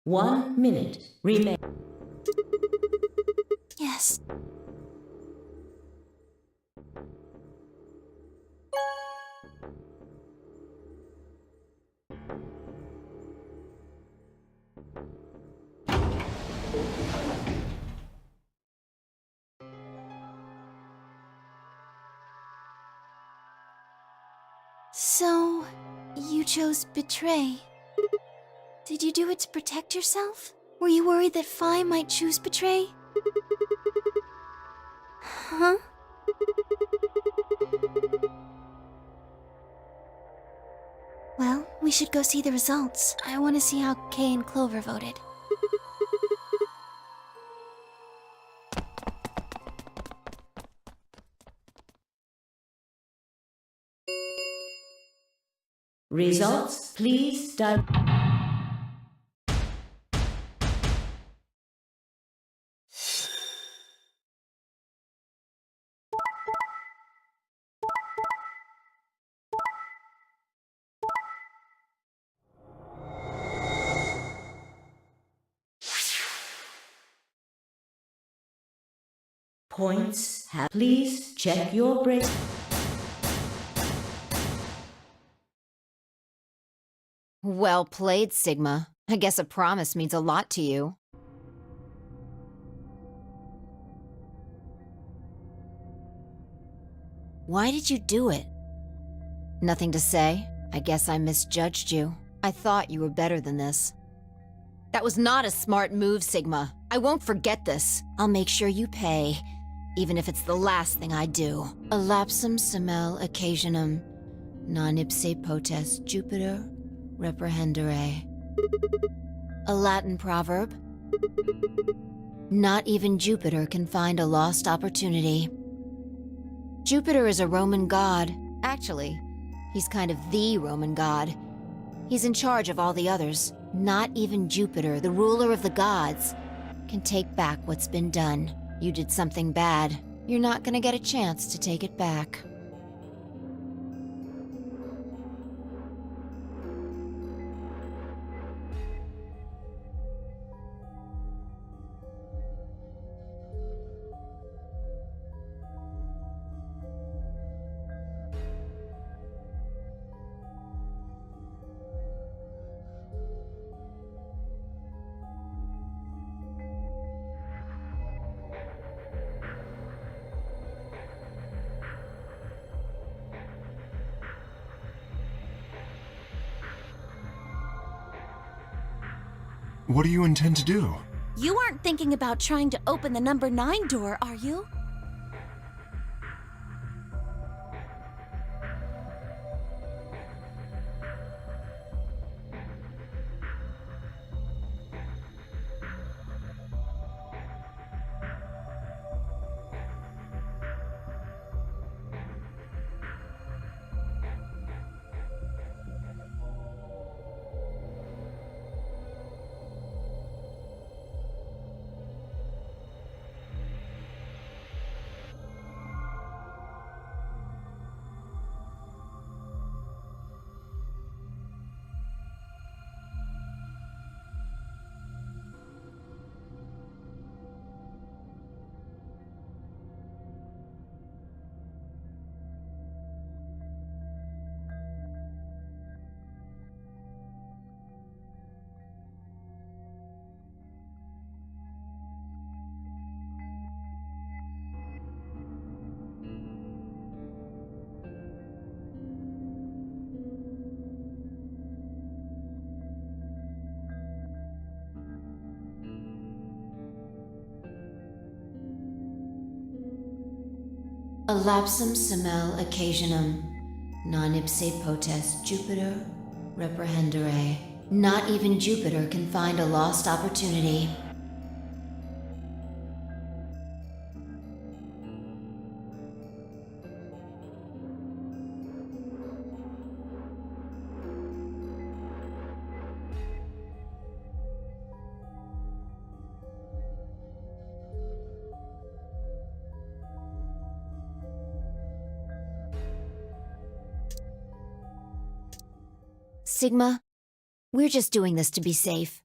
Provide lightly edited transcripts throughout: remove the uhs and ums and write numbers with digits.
1 minute remains. Yes. So, you chose betray. Did you do it to protect yourself? Were you worried that Phi might choose betray? Huh? Well, we should go see the results. I want to see how Kay and Clover voted. Results, please. Points. Please check your break. Well played, Sigma. I guess a promise means a lot to you. Why did you do it? Nothing to say. I guess I misjudged you. I thought you were better than this. That was not a smart move, Sigma. I won't forget this. I'll make sure you pay, even if it's the last thing I do. A lapsum semel occasionum, non ipse potest Jupiter reprehendere. A Latin proverb. Not even Jupiter can find a lost opportunity. Jupiter is a Roman god. Actually, he's kind of the Roman god. He's in charge of all the others. Not even Jupiter, the ruler of the gods, can take back what's been done. You did something bad. You're not gonna get a chance to take it back. What do you intend to do? You aren't thinking about trying to open the number 9 door, are you? A lapsum semel occasionum, non ipse potest Jupiter reprehendere. Not even Jupiter can find a lost opportunity. Sigma, we're just doing this to be safe.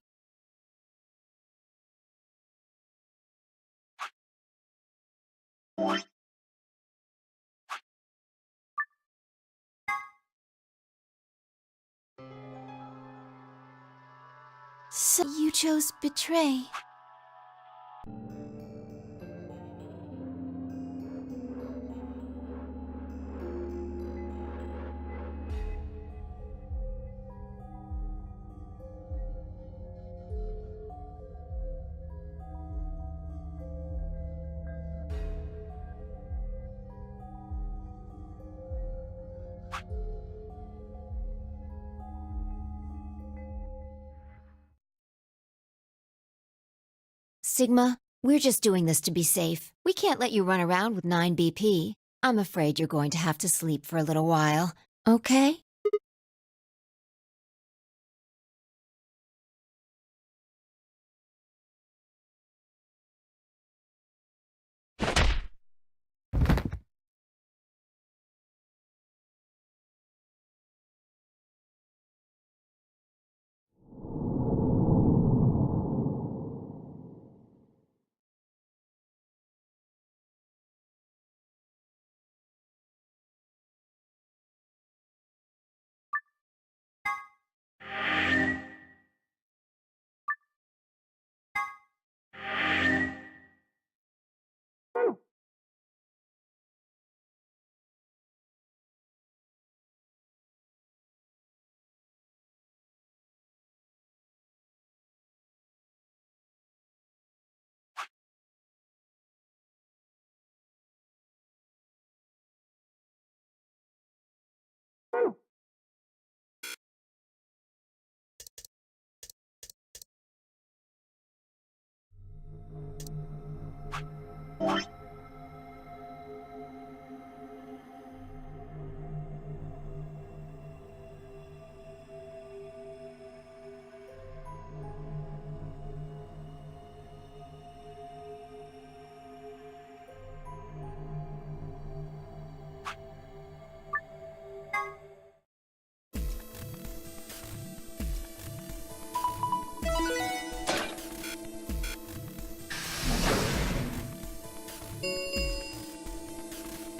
So you chose betray. Sigma, we're just doing this to be safe. We can't let you run around with 9 BP. I'm afraid you're going to have to sleep for a little while, okay?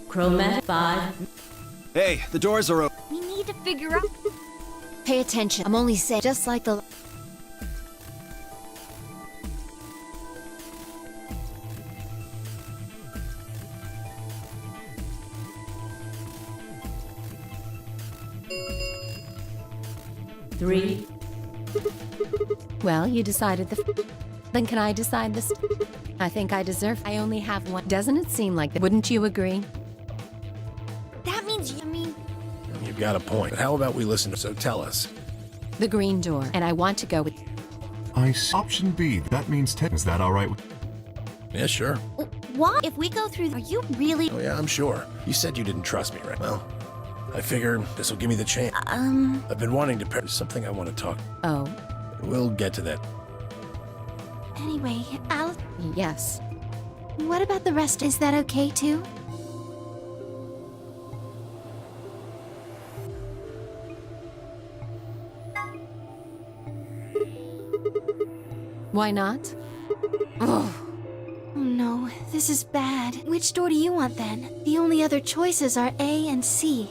Chromatic 5. Hey, the doors are open. We need to figure out. Pay attention. I'm only saying, just like the... Three. Well, you decided Then can I decide this? I think I deserve... I only have one. Doesn't it seem like that? Wouldn't you agree? That means You've got a point. But how about we listen to... So tell us. The green door. And I want to go with... Option B. That means 10. Is that alright? Yeah, sure. what? If we go through, are you really? Oh, yeah, I'm sure. You said you didn't trust me, right? Well, I figure this will give me the chance. I've been wanting to pair something I want to talk. Oh, We'll get to that. Anyway, Al, yes. what about the rest? Is that okay too? Why not? Oh no, this is bad. Which door do you want then? The only other choices are A and C.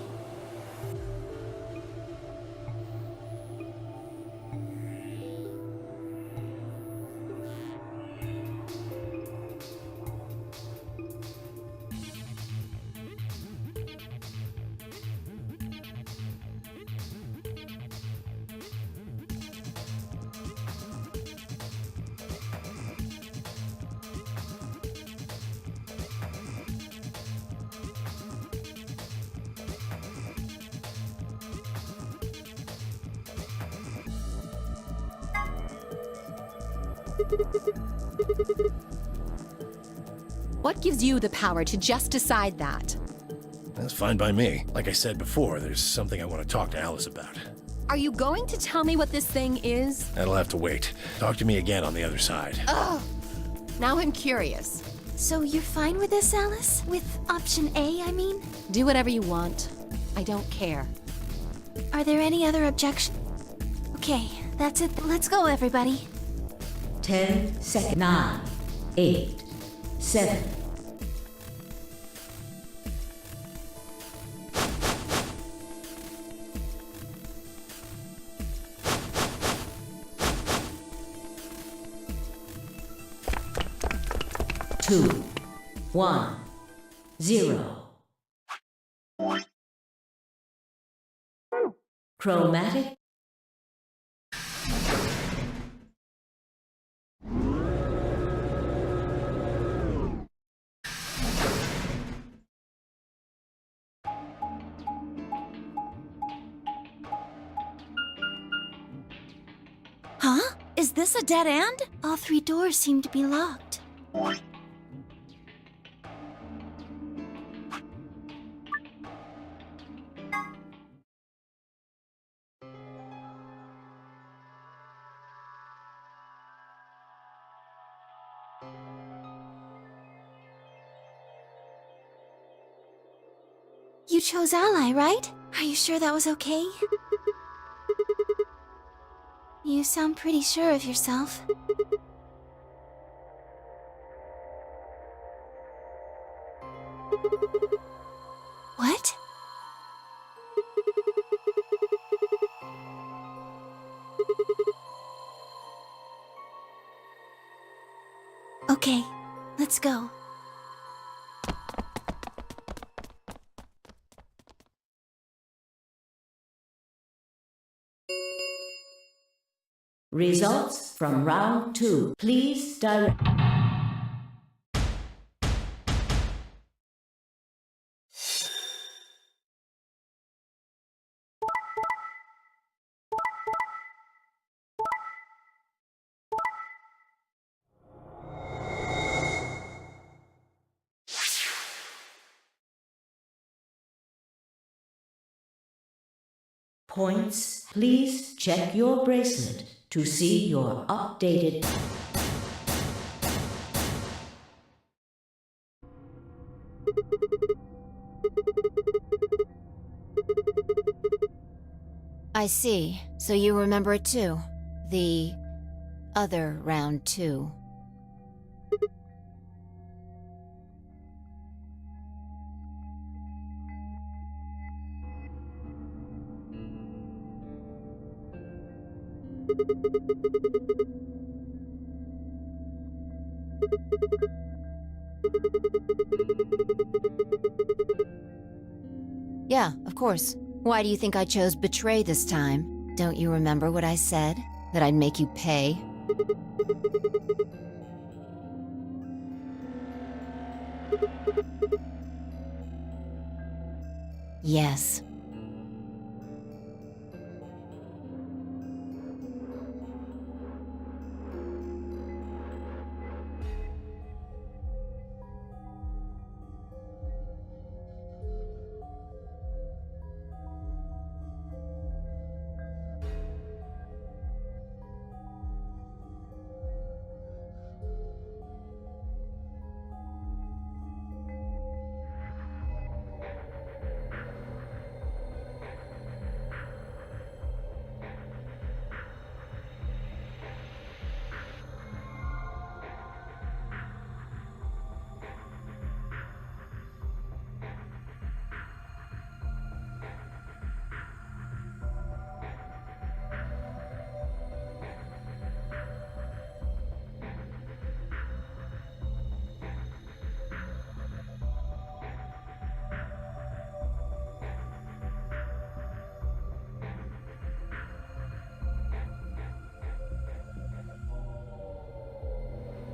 What gives you the power to just decide that? That's fine by me. Like I said before, there's something I want to talk to Alice about. Are you going to tell me what this thing is? That'll have to wait. Talk to me again on the other side. Now I'm curious. So you're fine with this, Alice? With option A, I mean? Do whatever you want. I don't care. Are there any other objections? Okay, that's it. Let's go, everybody. 10 seconds. 9, 8, 7. Two, 1, 0. Chromatic. Huh? Is this a dead end? All 3 doors seem to be locked. You chose ally, right? Are you sure that was okay? You sound pretty sure of yourself. What? Okay, let's go. Results from round 2. Please direct. Points. Please check your bracelet to see your updated. I see. So you remember it too. The other round 2. Yeah, of course. Why do you think I chose betray this time? Don't you remember what I said? That I'd make you pay? Yes.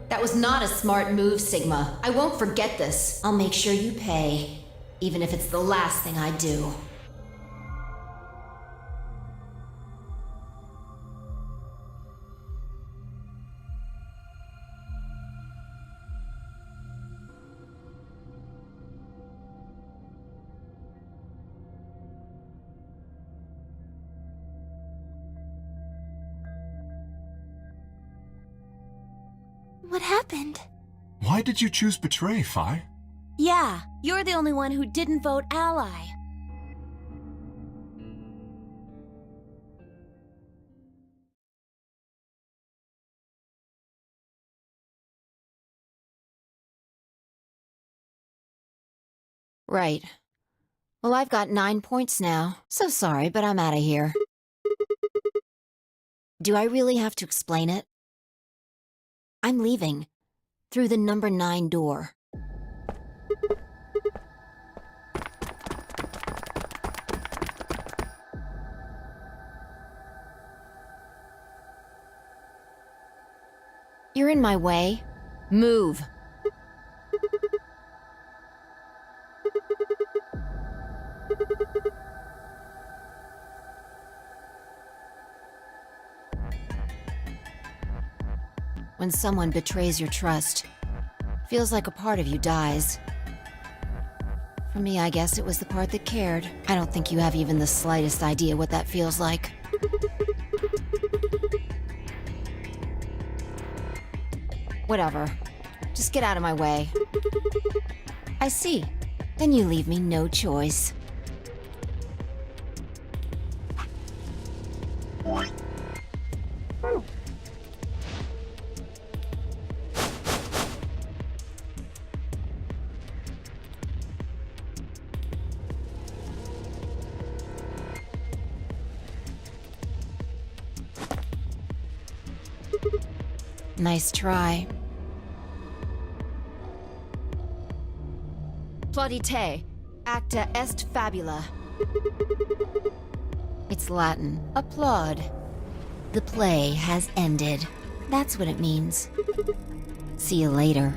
That was not a smart move, Sigma. I won't forget this. I'll make sure you pay, even if it's the last thing I do. What happened? Why did you choose betray, Phi? Yeah, you're the only one who didn't vote ally. Right. Well, I've got 9 points now. So sorry, but I'm out of here. Do I really have to explain it? I'm leaving. Through the number 9 door. You're in my way. Move. When someone betrays your trust, feels like a part of you dies. For me, I guess it was the part that cared. I don't think you have even the slightest idea what that feels like. Whatever. Just get out of my way. I see. Then you leave me no choice. Nice try. Plaudite, acta est fabula. It's Latin. Applaud. The play has ended. That's what it means. See you later.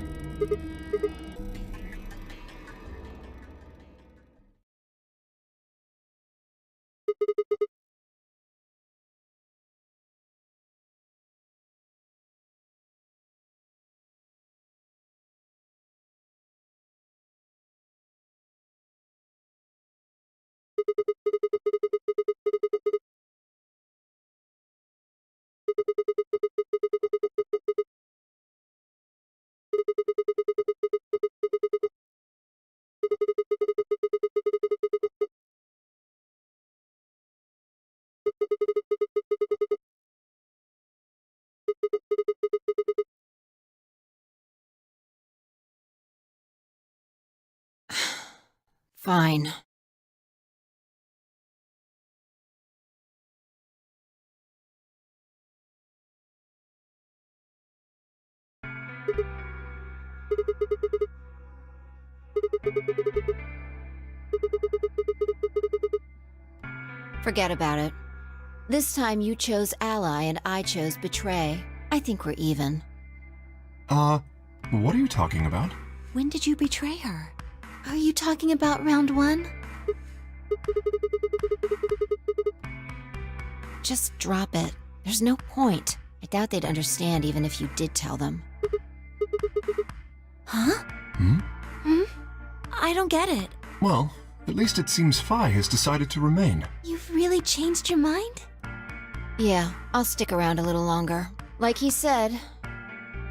Fine. Forget about it. This time you chose ally and I chose betray. I think we're even. What are you talking about? When did you betray her? Are you talking about round 1? Just drop it. There's no point. I doubt they'd understand even if you did tell them. Huh? Hmm? I don't get it. Well, at least it seems Phi has decided to remain. You've really changed your mind? Yeah, I'll stick around a little longer. Like he said,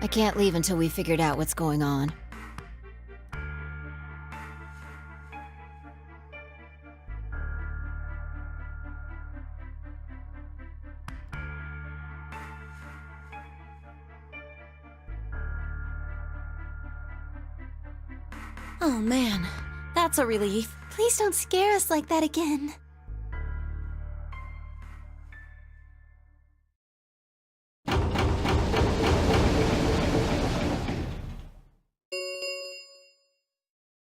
I can't leave until we figured out what's going on. Oh man, that's a relief. Please don't scare us like that again.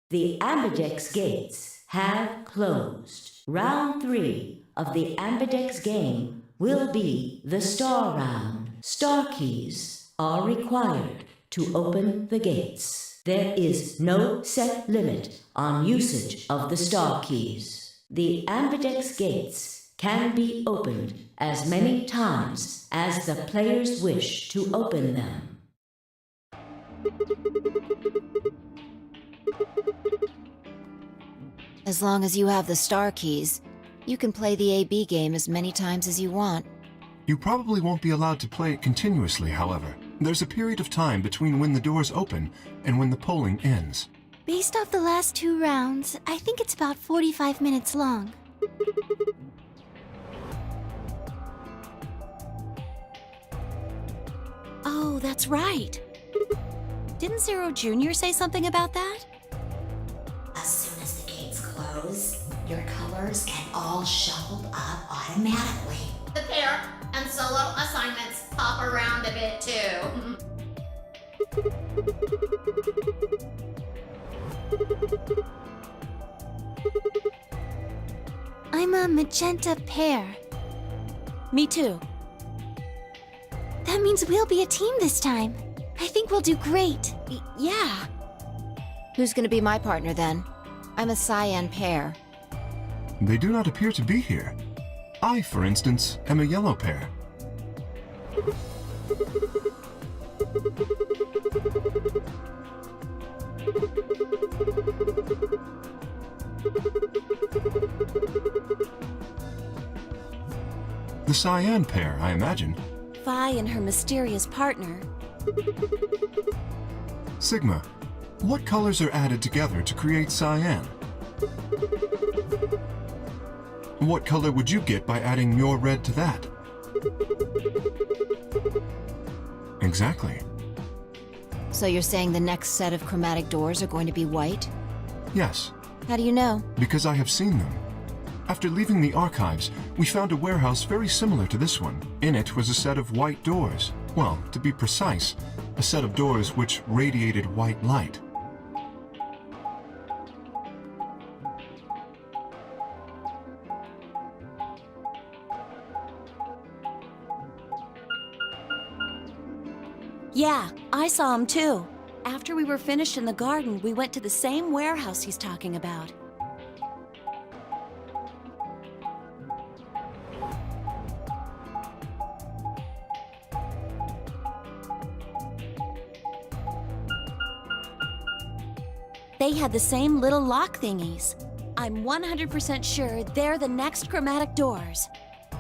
The Ambidex gates have closed. Round 3 of the Ambidex game will be the Star Round. Star keys are required to open the gates. There is no set limit on usage of the Star keys. The Ambidex gates can be opened as many times as the players wish to open them. As long as you have the star keys, you can play the AB game as many times as you want. You probably won't be allowed to play it continuously, however. There's a period of time between when the doors open and when the polling ends. Based off the last 2 rounds, I think it's about 45 minutes long. Oh, that's right. Didn't Zero Jr. say something about that? As soon as the doors and all shuffled up automatically. The pair and solo assignments pop around a bit too. I'm a magenta pair. Me too. That means we'll be a team this time. I think we'll do great. Yeah. Who's gonna be my partner then? I'm a cyan pair. They do not appear to be here. I, for instance, am a yellow pair. The cyan pair, I imagine. Vi and her mysterious partner. Sigma, what colors are added together to create cyan? What color would you get by adding your red to that? Exactly. So you're saying the next set of chromatic doors are going to be white? Yes, How do you know? because I have seen them. After leaving the archives, we found a warehouse very similar to this one. In it was a set of white doors. Well, to be precise, a set of doors which radiated white light. Yeah, I saw him too. After we were finished in the garden, we went to the same warehouse he's talking about. They had the same little lock thingies. I'm 100% sure they're the next chromatic doors.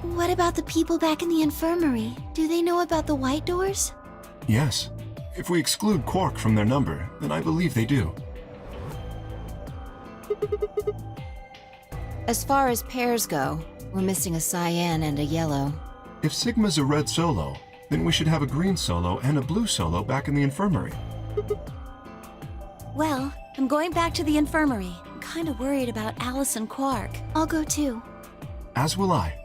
What about the people back in the infirmary? Do they know about the white doors? Yes. If we exclude Quark from their number, then I believe they do. As far as pairs go, we're missing a cyan and a yellow. If Sigma's a red solo, then we should have a green solo and a blue solo back in the infirmary. Well, I'm going back to the infirmary. I'm kind of worried about Alice and Quark. I'll go too. As will I.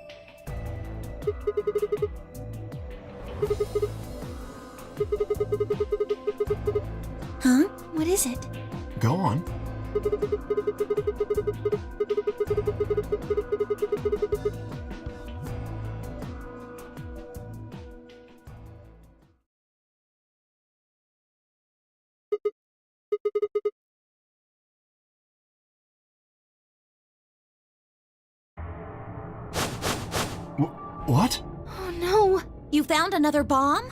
Huh? What is it? Go on. What? Oh no! You found another bomb?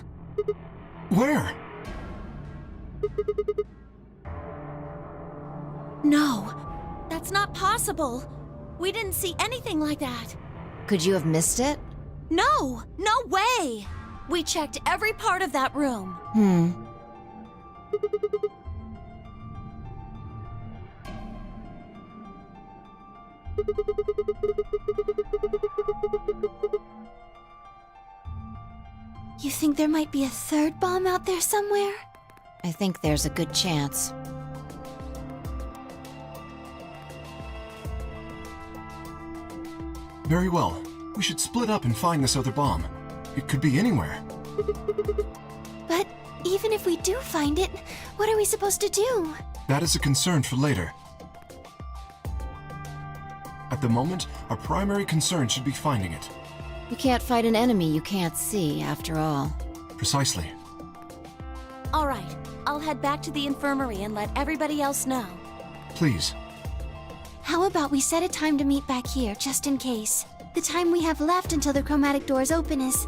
Where? No, that's not possible. We didn't see anything like that. Could you have missed it? No, no way! We checked every part of that room. You think there might be a third bomb out there somewhere? I think there's a good chance. Very well. We should split up and find this other bomb. It could be anywhere. But even if we do find it, what are we supposed to do? That is a concern for later. At the moment, our primary concern should be finding it. You can't fight an enemy you can't see, after all. Precisely. All right, I'll head back to the infirmary and let everybody else know. Please. How about we set a time to meet back here, just in case? The time we have left until the chromatic doors open is...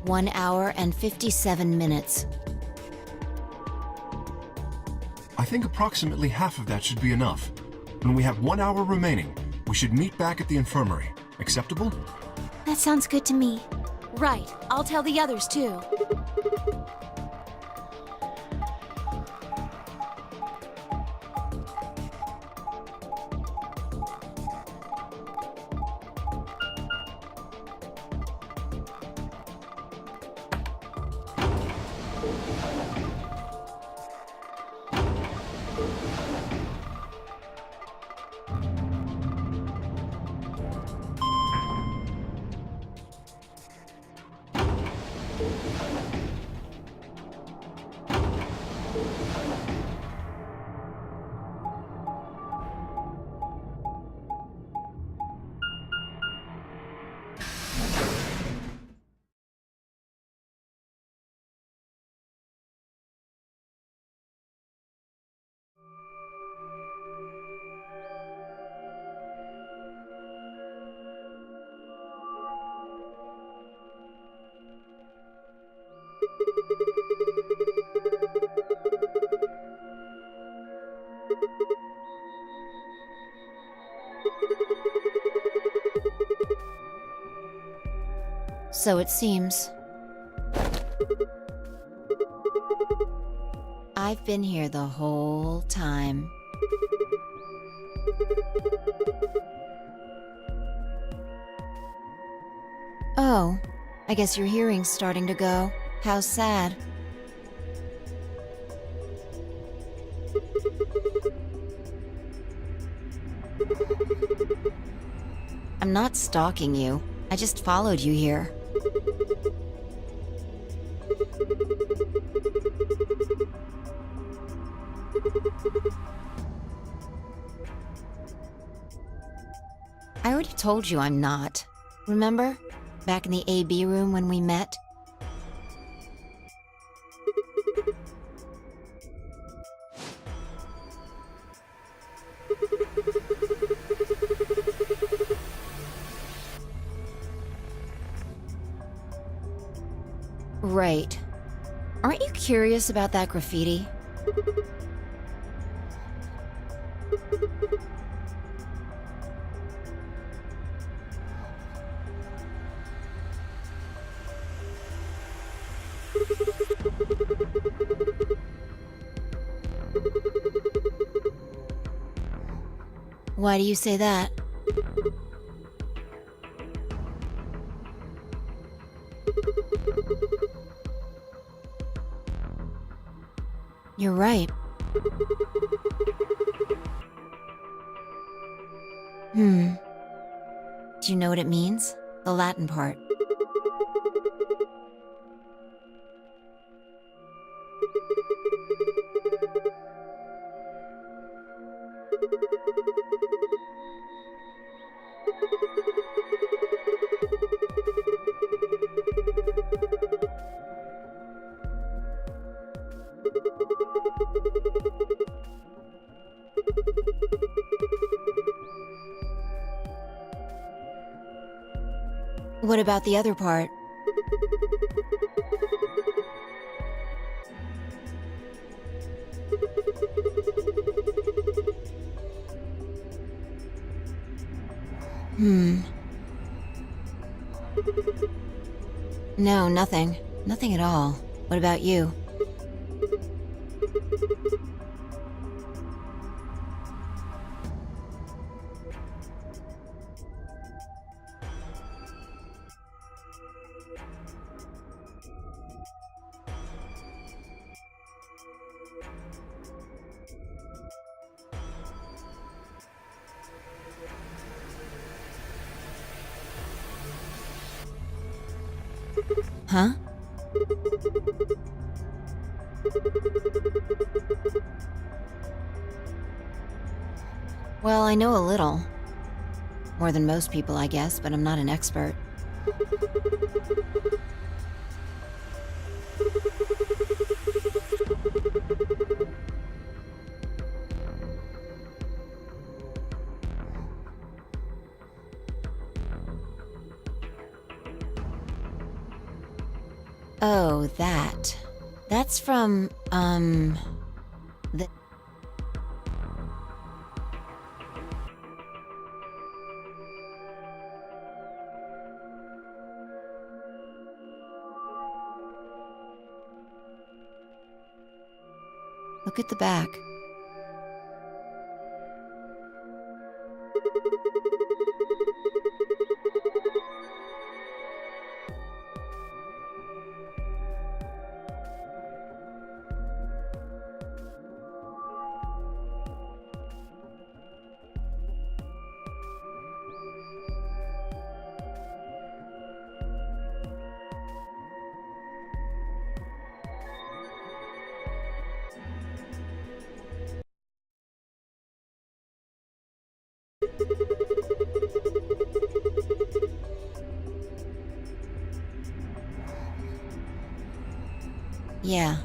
One hour and 57 minutes. I think approximately half of that should be enough. When we have 1 hour remaining, we should meet back at the infirmary. Acceptable? That sounds good to me. Right, I'll tell the others too. So it seems. I've been here the whole time. Oh, I guess your hearing's starting to go. How sad. I'm not stalking you. I just followed you here. I already told you I'm not. Remember? Back in the AB room when we met? Right. Aren't you curious about that graffiti? Why do you say that? You're right. Do you know what it means? The Latin part. What about the other part? No, nothing. Nothing at all. What about you? Huh? Well, I know a little. More than most people, I guess, but I'm not an expert. Oh, that. That's from, the... Look at the back. Yeah.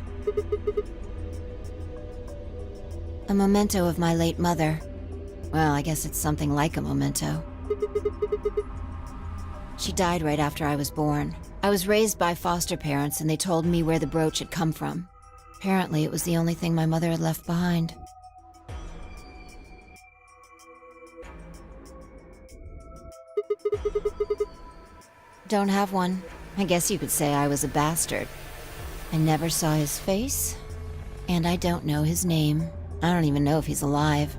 A memento of my late mother. Well, I guess it's something like a memento. She died right after I was born. I was raised by foster parents, and they told me where the brooch had come from. Apparently, it was the only thing my mother had left behind. Don't have one. I guess you could say I was a bastard. I never saw his face, and I don't know his name. I don't even know if he's alive.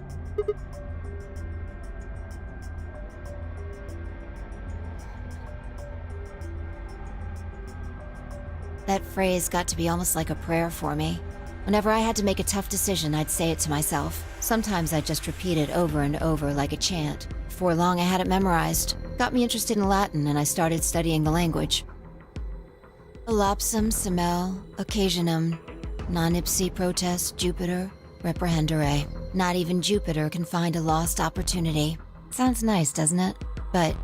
That phrase got to be almost like a prayer for me. Whenever I had to make a tough decision, I'd say it to myself. Sometimes I'd just repeat it over and over like a chant. Before long, I had it memorized. Got me interested in Latin, and I started studying the language. Elapsum semel, occasionum, non ipsi protest Jupiter, reprehendere. Not even Jupiter can find a lost opportunity. Sounds nice, doesn't it? But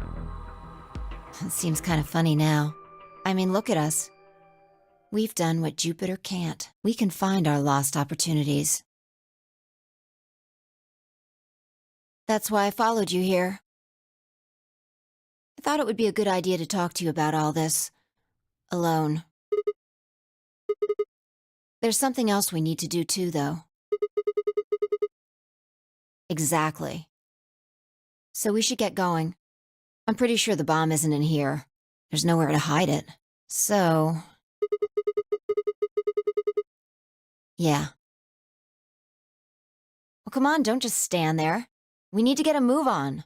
it seems kind of funny now. I mean, look at us. We've done what Jupiter can't. We can find our lost opportunities. That's why I followed you here. I thought it would be a good idea to talk to you about all this. Alone. There's something else we need to do too, though. Exactly. So we should get going. I'm pretty sure the bomb isn't in here. There's nowhere to hide it. So... yeah. Well, come on, don't just stand there. We need to get a move on.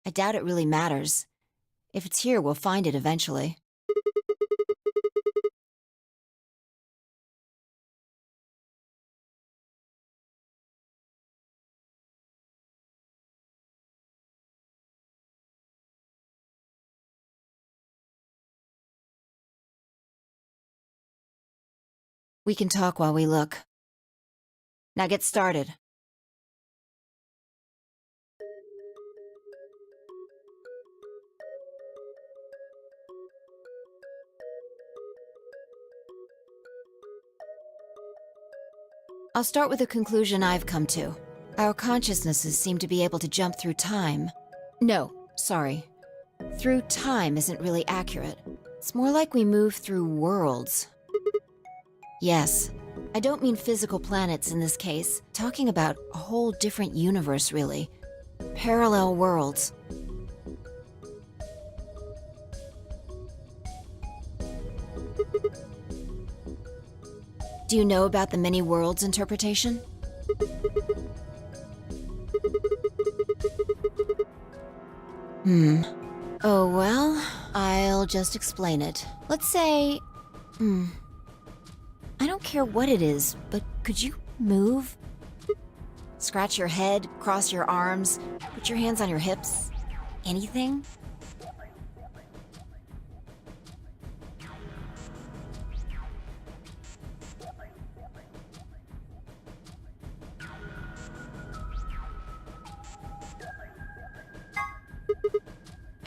I doubt it really matters. If it's here, we'll find it eventually. We can talk while we look. Now get started. I'll start with a conclusion I've come to. Our consciousnesses seem to be able to jump through time. No, sorry. Through time isn't really accurate. It's more like we move through worlds. Yes, I don't mean physical planets in this case. Talking about a whole different universe, really. Parallel worlds. Do you know about the many worlds interpretation? Oh, well, I'll just explain it. Let's say... I don't care what it is, but could you move? Scratch your head, cross your arms, put your hands on your hips. Anything?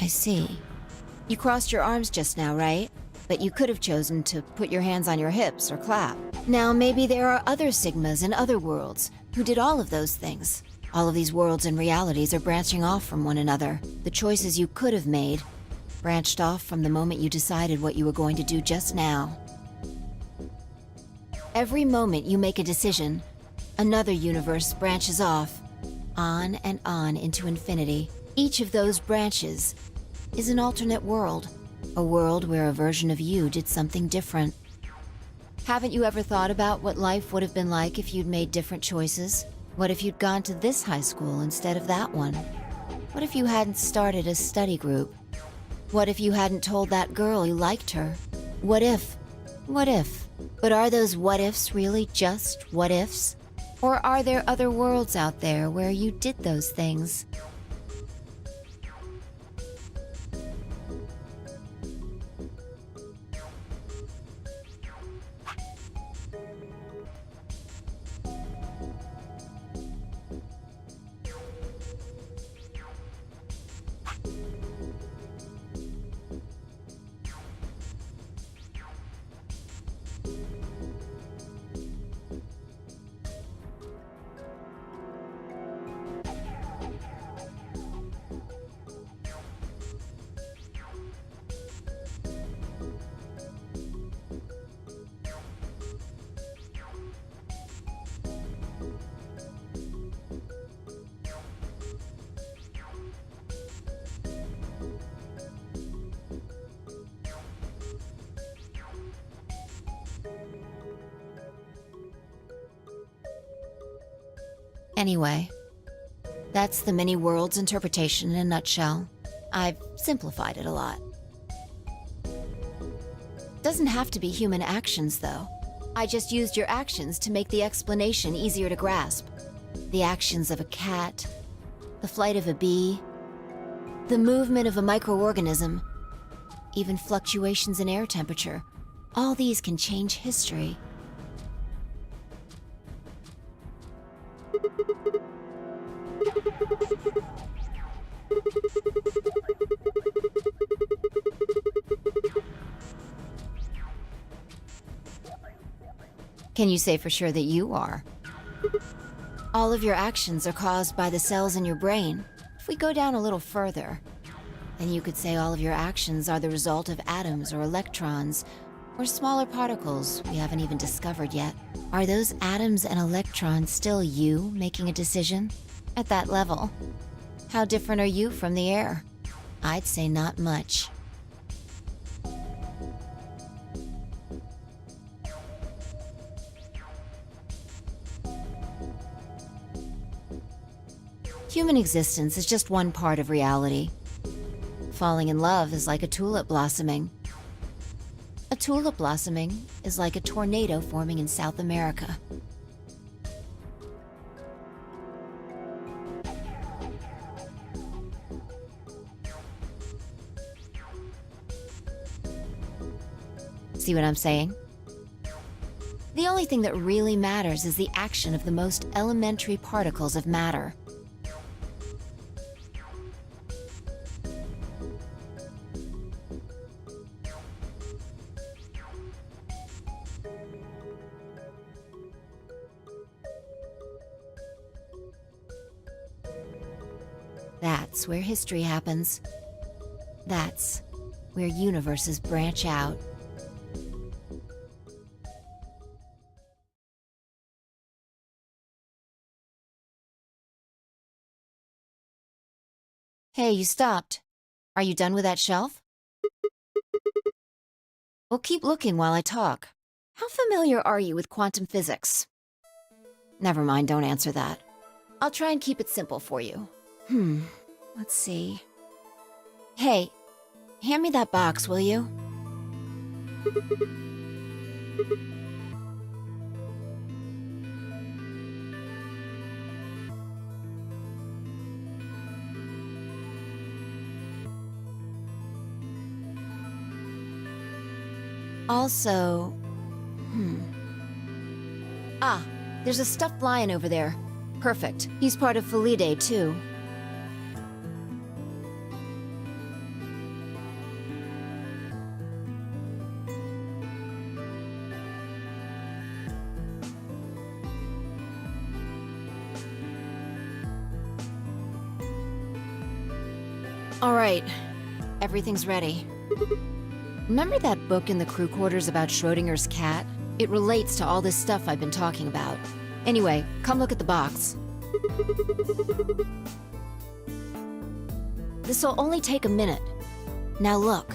I see. You crossed your arms just now, right? But you could have chosen to put your hands on your hips or clap. Now, maybe there are other Sigmas in other worlds who did all of those things. All of these worlds and realities are branching off from one another. The choices you could have made branched off from the moment you decided what you were going to do just now. Every moment you make a decision, another universe branches off and on into infinity. Each of those branches is an alternate world. A world where a version of you did something different. Haven't you ever thought about what life would have been like if you'd made different choices? What if you'd gone to this high school instead of that one? What if you hadn't started a study group? What if you hadn't told that girl you liked her? What if? What if? But are those what ifs really just what ifs? Or are there other worlds out there where you did those things? Anyway, that's the many worlds interpretation in a nutshell. I've simplified it a lot. Doesn't have to be human actions, though. I just used your actions to make the explanation easier to grasp. The actions of a cat, the flight of a bee, the movement of a microorganism, even fluctuations in air temperature. All these can change history. Can you say for sure that you are? All of your actions are caused by the cells in your brain. If we go down a little further, then you could say all of your actions are the result of atoms or electrons, or smaller particles we haven't even discovered yet. Are those atoms and electrons still you making a decision? At that level, how different are you from the air? I'd say not much. Human existence is just one part of reality. Falling in love is like a tulip blossoming. A tulip blossoming is like a tornado forming in South America. See what I'm saying? The only thing that really matters is the action of the most elementary particles of matter. That's where history happens. That's where universes branch out. Hey, you stopped. Are you done with that shelf? Well, keep looking while I talk. How familiar are you with quantum physics? Never mind, don't answer that. I'll try and keep it simple for you. Let's see. Hey, hand me that box, will you? Also, Ah, there's a stuffed lion over there. Perfect. He's part of Felidae, too. All right, everything's ready. Remember that book in the crew quarters about Schrodinger's cat? It relates to all this stuff I've been talking about. Anyway, come look at the box. This'll only take a minute. Now look.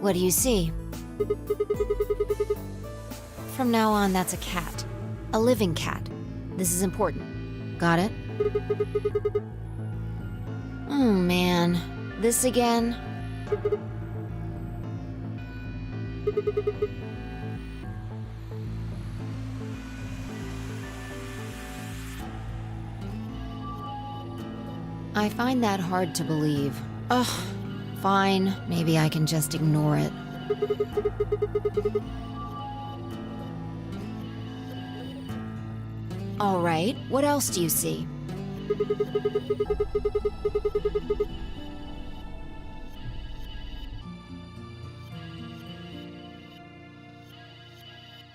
What do you see? From now on, that's a cat. A living cat. This is important. Got it? Oh man, this again? I find that hard to believe. Ugh, fine, maybe I can just ignore it. All right, what else do you see?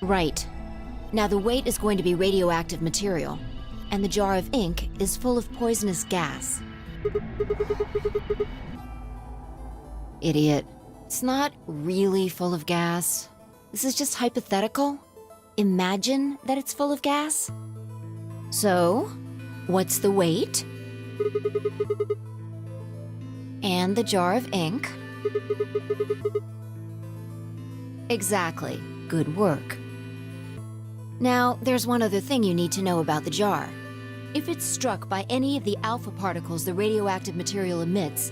Right. Now the weight is going to be radioactive material, and the jar of ink is full of poisonous gas. Idiot. It's not really full of gas. This is just hypothetical. Imagine that it's full of gas. So, what's the weight? And the jar of ink? Exactly. Good work. Now, there's one other thing you need to know about the jar. If it's struck by any of the alpha particles the radioactive material emits,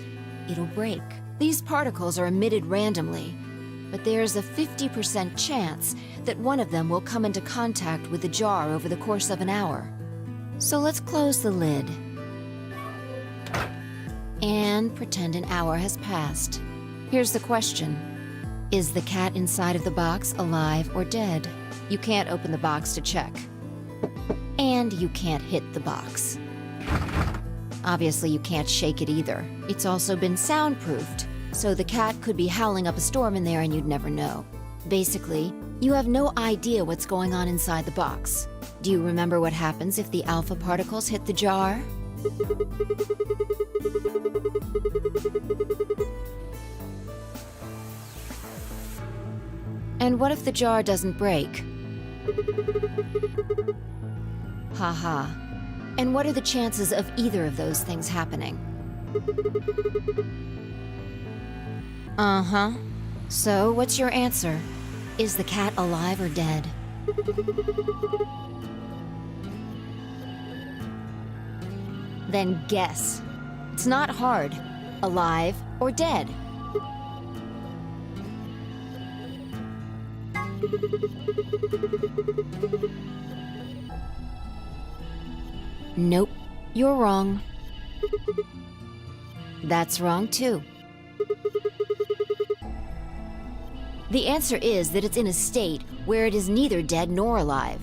it'll break. These particles are emitted randomly, but there's a 50% chance that one of them will come into contact with the jar over the course of an hour. So let's close the lid. And pretend an hour has passed. Here's the question. Is the cat inside of the box alive or dead? You can't open the box to check. And you can't hit the box. Obviously, you can't shake it either. It's also been soundproofed, so the cat could be howling up a storm in there and you'd never know. Basically, you have no idea what's going on inside the box. Do you remember what happens if the alpha particles hit the jar? And what if the jar doesn't break? Haha. And what are the chances of either of those things happening? Uh-huh. So, what's your answer? Is the cat alive or dead? Then guess. It's not hard. Alive or dead? Nope, you're wrong. That's wrong too. The answer is that it's in a state where it is neither dead nor alive.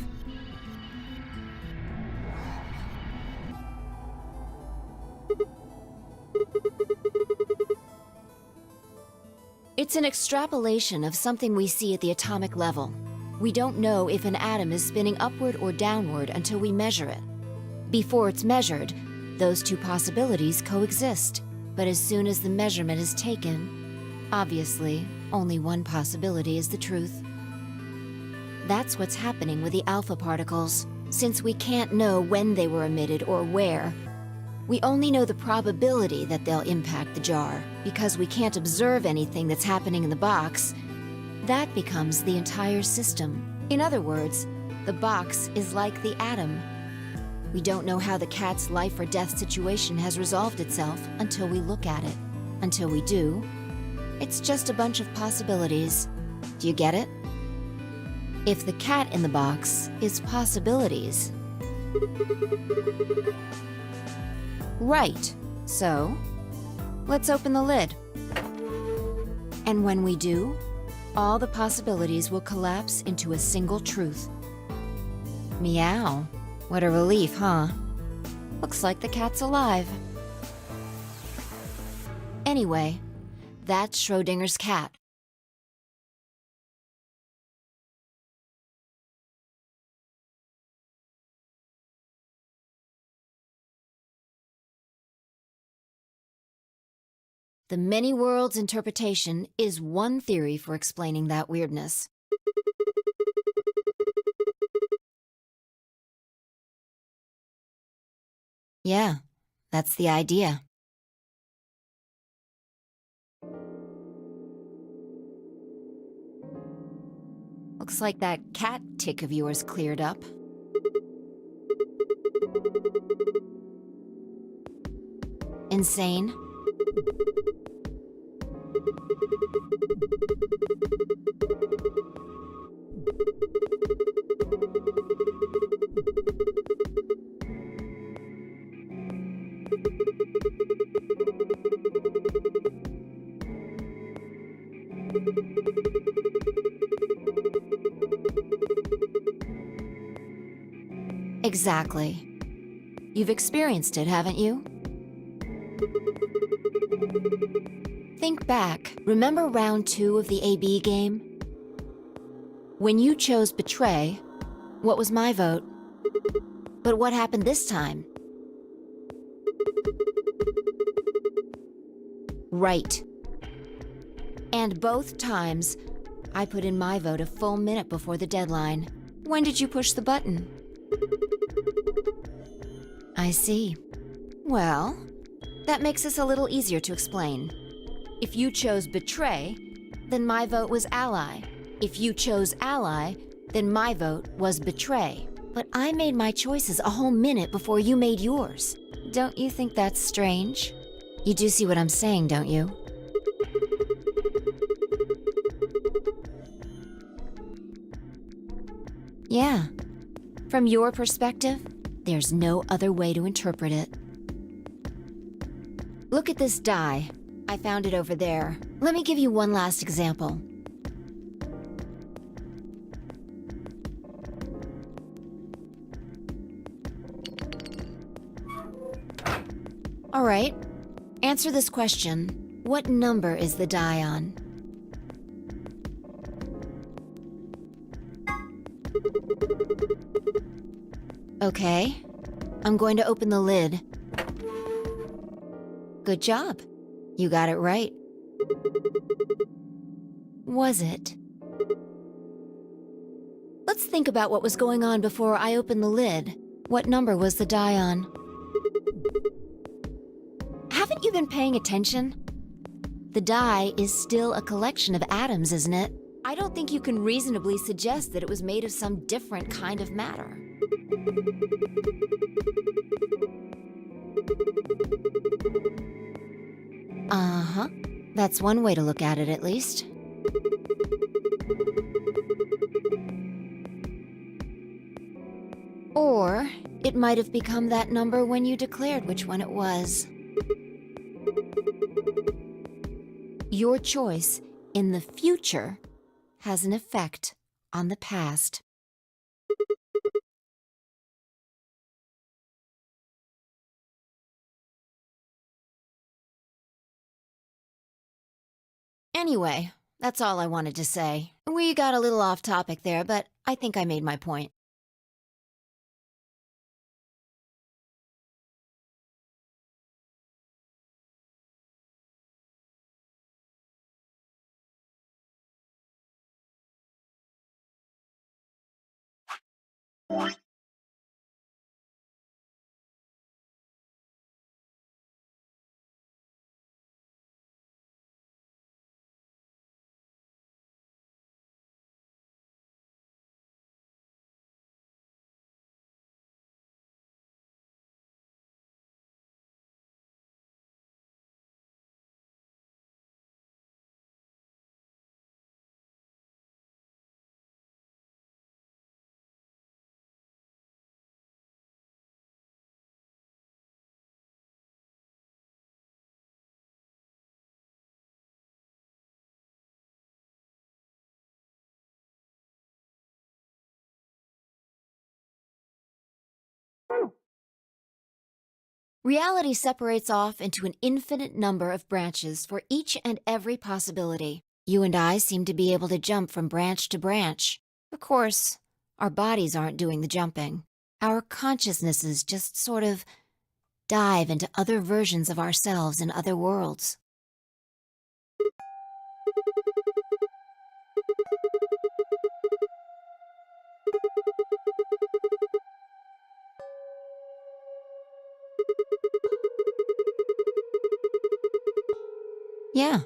It's an extrapolation of something we see at the atomic level. We don't know if an atom is spinning upward or downward until we measure it. Before it's measured, those two possibilities coexist. But as soon as the measurement is taken, obviously, only one possibility is the truth. That's what's happening with the alpha particles. Since we can't know when they were emitted or where, we only know the probability that they'll impact the jar. Because we can't observe anything that's happening in the box, that becomes the entire system. In other words, the box is like the atom. We don't know how the cat's life or death situation has resolved itself until we look at it. Until we do, it's just a bunch of possibilities. Do you get it? If the cat in the box is possibilities. Right. So, let's open the lid. And when we do, all the possibilities will collapse into a single truth. Meow. What a relief, huh? Looks like the cat's alive. Anyway, that's Schrodinger's cat. The many worlds interpretation is one theory for explaining that weirdness. Yeah, that's the idea. Looks like that cat tick of yours cleared up. Insane? Exactly. You've experienced it, haven't you? Think back. Remember round 2 of the AB game? When you chose betray, what was my vote? But what happened this time? Right. And both times, I put in my vote a full minute before the deadline. When did you push the button? I see. Well, that makes this a little easier to explain. If you chose betray, then my vote was ally. If you chose ally, then my vote was betray. But I made my choices a whole minute before you made yours. Don't you think that's strange? You do see what I'm saying, don't you? Yeah. From your perspective, there's no other way to interpret it. Look at this die. I found it over there. Let me give you one last example. All right. Answer this question. What number is the die on? Okay. I'm going to open the lid. Good job. You got it right. Was it? Let's think about what was going on before I opened the lid. What number was the die on? Haven't you been paying attention? The die is still a collection of atoms, isn't it? I don't think you can reasonably suggest that it was made of some different kind of matter. Uh-huh. That's one way to look at it, at least. Or it might have become that number when you declared which one it was. Your choice in the future has an effect on the past. Anyway, that's all I wanted to say. We got a little off topic there, but I think I made my point. Reality separates off into an infinite number of branches for each and every possibility. You and I seem to be able to jump from branch to branch. Of course, our bodies aren't doing the jumping. Our consciousnesses just sort of dive into other versions of ourselves in other worlds. Yeah,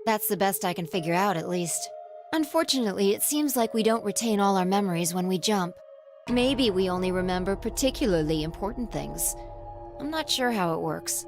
that's the best I can figure out, at least. Unfortunately, it seems like we don't retain all our memories when we jump. Maybe we only remember particularly important things. I'm not sure how it works.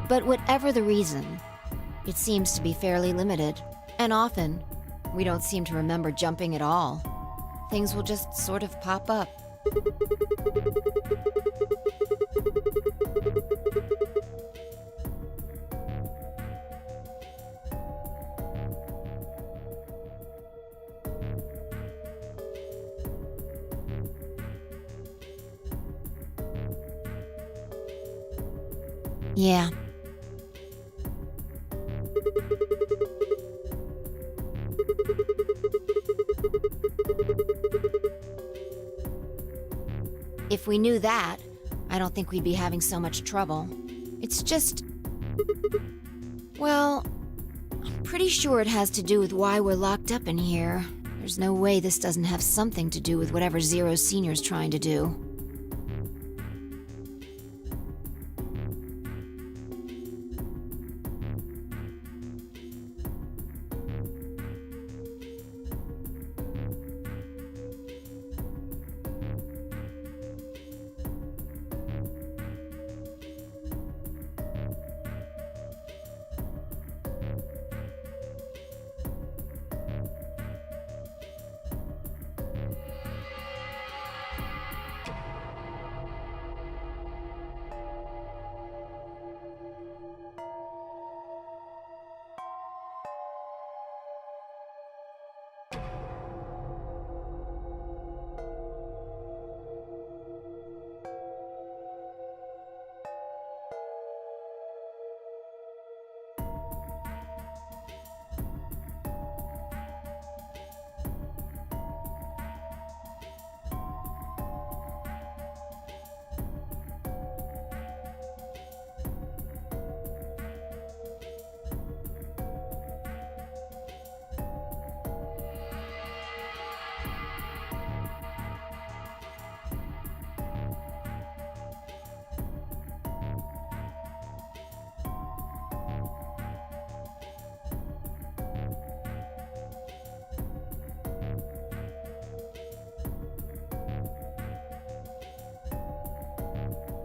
But whatever the reason, it seems to be fairly limited. And often, we don't seem to remember jumping at all. Things will just sort of pop up. Yeah. If we knew that, I don't think we'd be having so much trouble. It's just... well, I'm pretty sure it has to do with why we're locked up in here. There's no way this doesn't have something to do with whatever Zero Senior's trying to do.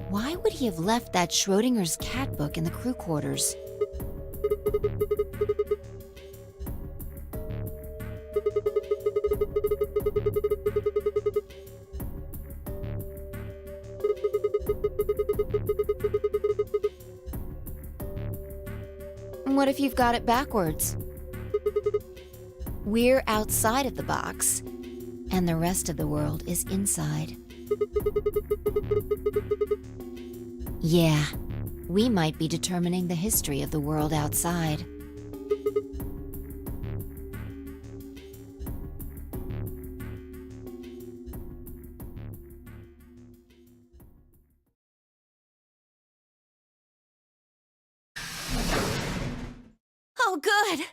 Why would he have left that Schrodinger's cat book in the crew quarters? What if you've got it backwards? We're outside of the box, and the rest of the world is inside. Yeah, we might be determining the history of the world outside. Oh, good.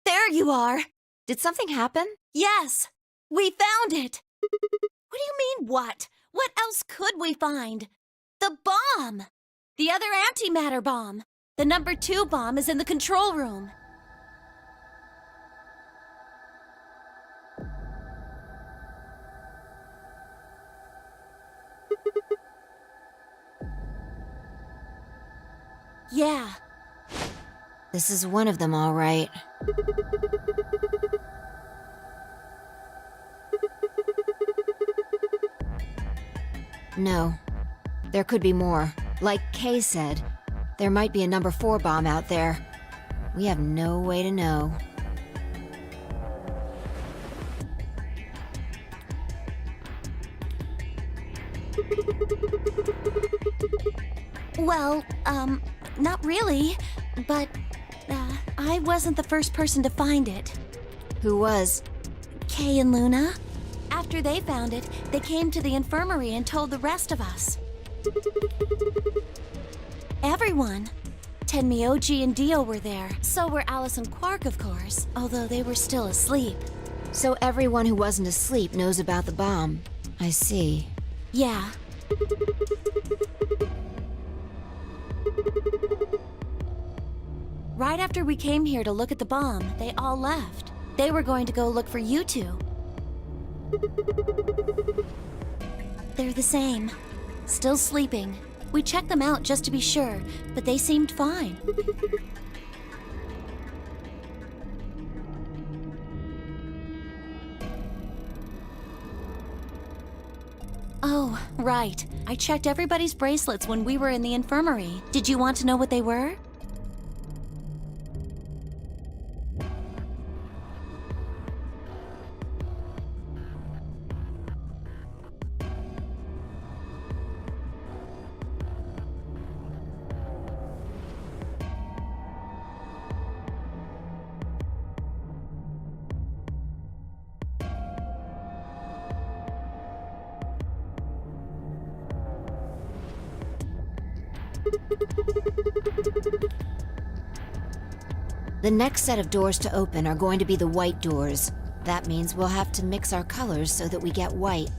There you are. Did something happen? Yes, we found it. What do you mean, what? What else could we find? The bomb! The other antimatter bomb. The number 2 bomb is in the control room. Yeah. This is one of them, all right. No. There could be more. Like Kay said, there might be a number 4 bomb out there. We have no way to know. Well, not really, but I wasn't the first person to find it. Who was? Kay and Luna. After they found it, they came to the infirmary and told the rest of us. Everyone. Tenmyoji and Dio were there. So were Alice and Quark, of course, although they were still asleep. So everyone who wasn't asleep knows about the bomb. I see. Yeah. Right after we came here to look at the bomb, they all left. They were going to go look for you two. They're the same. Still sleeping. We checked them out just to be sure, but they seemed fine. Oh, right. I checked everybody's bracelets when we were in the infirmary. Did you want to know what they were? The next set of doors to open are going to be the white doors. That means we'll have to mix our colors so that we get white.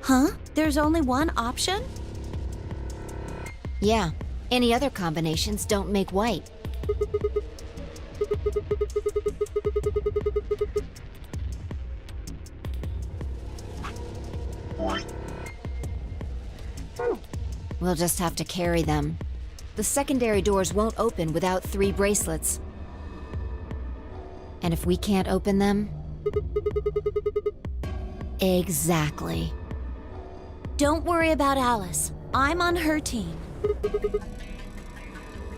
Huh? There's only one option? Yeah, any other combinations don't make white. We'll just have to carry them. The secondary doors won't open without 3 bracelets. And if we can't open them... Exactly. Don't worry about Alice. I'm on her team.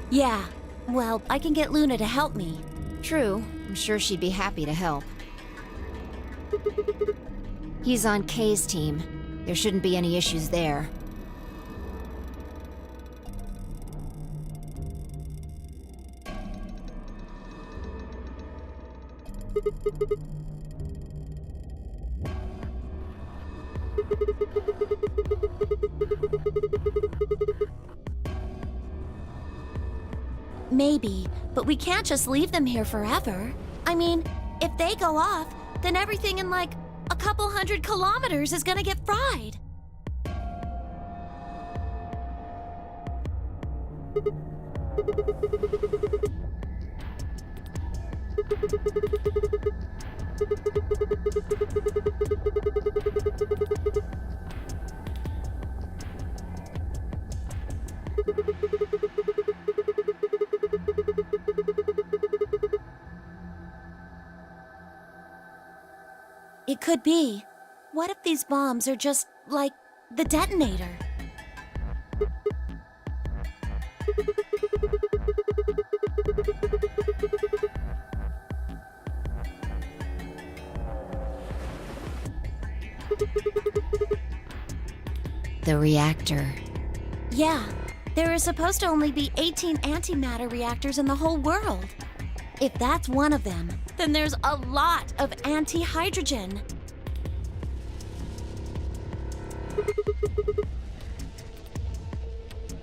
Yeah, well, I can get Luna to help me. True, I'm sure she'd be happy to help. He's on Kay's team. There shouldn't be any issues there. Maybe, but we can't just leave them here forever. I mean, if they go off, then everything in like a couple 100 kilometers is gonna get fried. It could be. What if these bombs are just, like, the detonator? The reactor. Yeah, there are supposed to only be 18 antimatter reactors in the whole world. If that's one of them, then there's a lot of anti-hydrogen.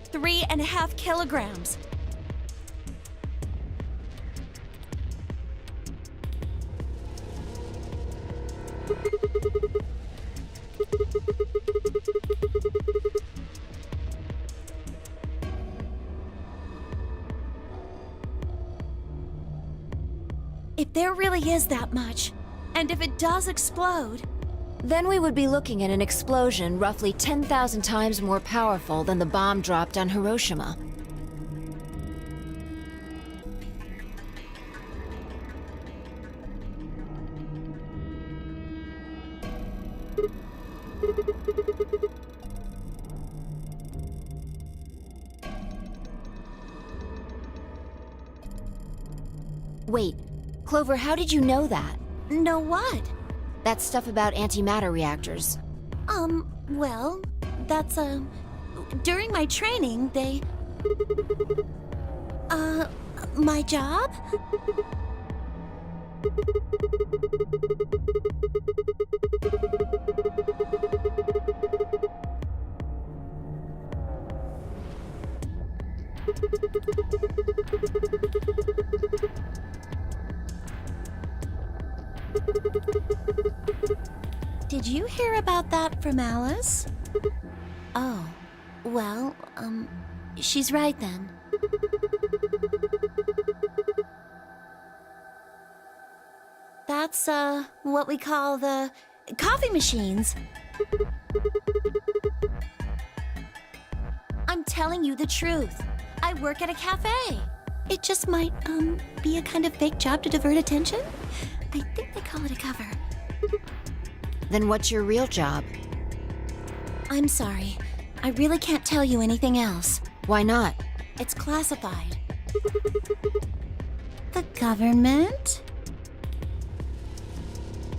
Three and a half kilograms. there really is that much. And if it does explode, Then we would be looking at an explosion roughly 10,000 times more powerful than the bomb dropped on Hiroshima. Wait, Clover, how did you know that? know what? That stuff about antimatter reactors. Well, that's, during my training, they... my job? Did you hear about that from Alice? Oh, well, she's right then. That's, what we call the coffee machines. I'm telling you the truth. I work at a cafe. It just might, be a kind of fake job to divert attention. I think they call it a cover. Then what's your real job? I'm sorry. I really can't tell you anything else. Why not? It's classified. The government?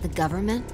The government?